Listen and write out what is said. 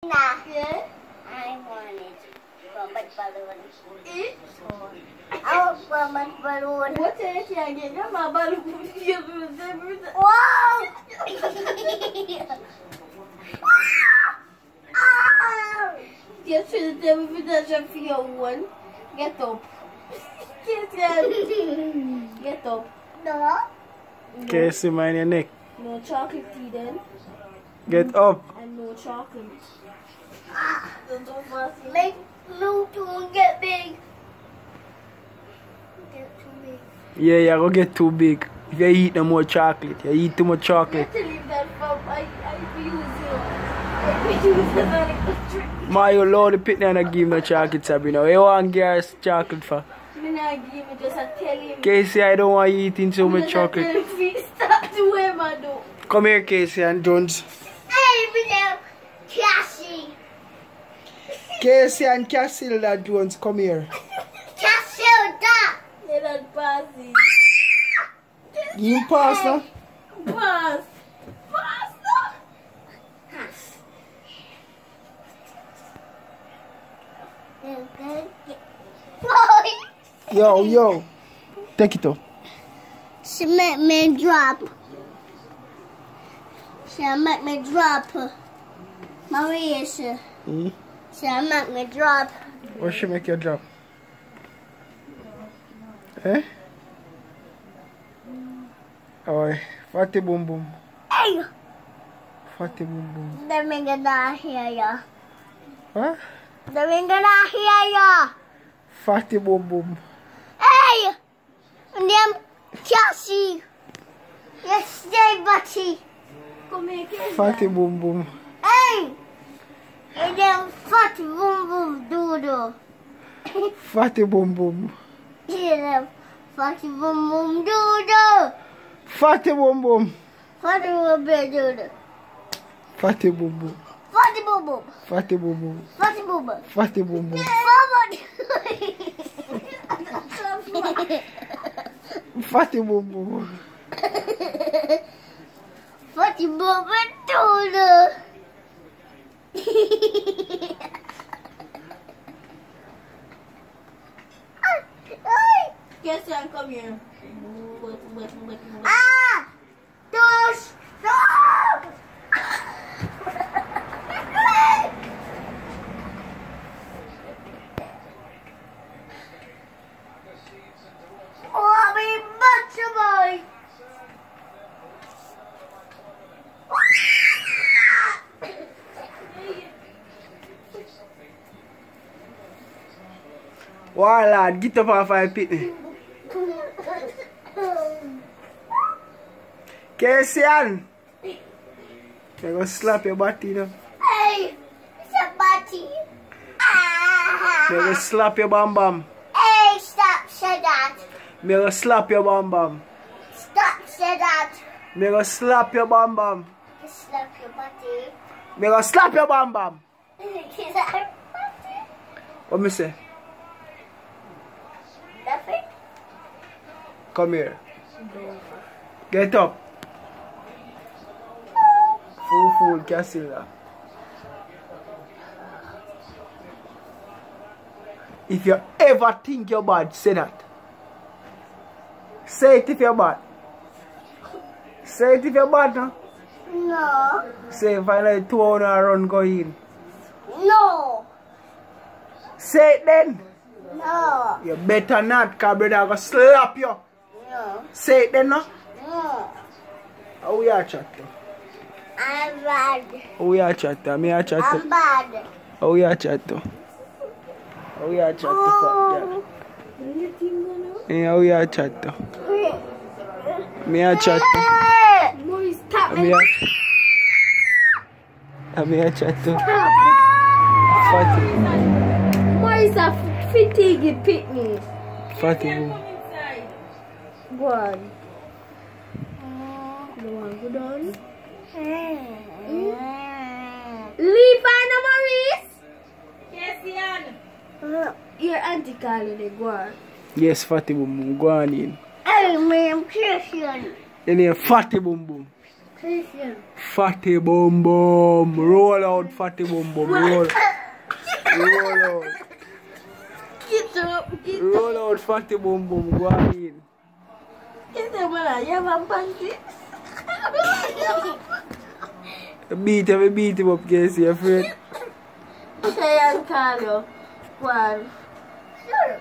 Nah. Yeah? I wanted rubber balloon. I want rubber balloon. What else you get? Come on, balloon. Whoa! You should tell me that you feel one. Get up. Get up. No. Casey, mind your neck. No chocolate tea then. Get up. And no chocolate. Make blue to get big. Get too big. Yeah, you're gonna get too big. If you eat no more chocolate, you eat too much chocolate. You have to leave that from. I use it. Mario load the pitney and I give him no chocolate, Sabrina. What you want girls chocolate for? I'm not give me just a tell him. Casey, I don't want you eating so much chocolate. Stop to him, I do. Come here, Casey and Jones. Hey, little Cassie. Casey and Casilda Jones, come here. Casilda. Let that pass it. You pass now? Pass. Pass now. Yo. Take it up. She make me drop. She make me drop. Maurice. She make me drop. What should make you drop? Eh? Oi, fatty boom boom. Hey! Fatty boom boom. Let me get down here, ya. What? Let me get down here, ya. Fatty boom boom. Hey! Them Cassie. Yes, stay, Betty. Come here, Casey. Fatty boom boom. Hey! And them fat boom boom doodle. Fatty boom boom. Yeah, fat boom boom doodle. Fatty boom boom. Fat boom boom doodle. Fatty boom boom. Fatty boom boom. Fatty boom boom. Fatty boom boom. Fatty boom boom. Fatty boom boom. Fatty boom boom doodle. Casey, come here. Ah! Dos! Stop! Oh, me much boy! Warlord, get up off my pitney. Casey Ann! I'm gonna slap your body now. Hey! It's a body! Ah! I'm gonna slap your bam bam. Hey, stop, say that! I'm gonna slap your bam bam. Stop, say that! I'm gonna slap your bam bam. Slap your body. I'm gonna slap your bam bam. Is that your body? What me say? Nothing? Come here. Get up. Fool, Casilda. If you ever think you're bad, say that. Say it if you're bad. Say it if you're bad now. No. Say if I like 2 hours run go in. No. Say it then. No. You better not, cause brother I'm gonna slap you. No. Say it then now. No. How we are chat to? I'm bad. How we are chat to? Me are chat I'm to. bad. How we are chat to? How we are chat to? Oh. Yeah, how we are chat to? Me are chat to. Maurice, stop Me it. are chat to. Stop Fatty. it. Maurice, a fatigue picnic. Fatty boom. Go on. You want to go down? Leave Anna, Maurice. Yes, Ian. Your auntie calling you. Go on. Yes, fatty boom boom. Go on in. I'm Christian. Your name fatty boom boom. Fatty Boom Boom. Roll out, Fatty Boom Boom. Roll. Roll out. Get up. Roll out, Fatty Boom Boom. Go in. Get up, man. You have a panty. Beat him up, Casey, your friend. Okay, I'll call you. One. Sure.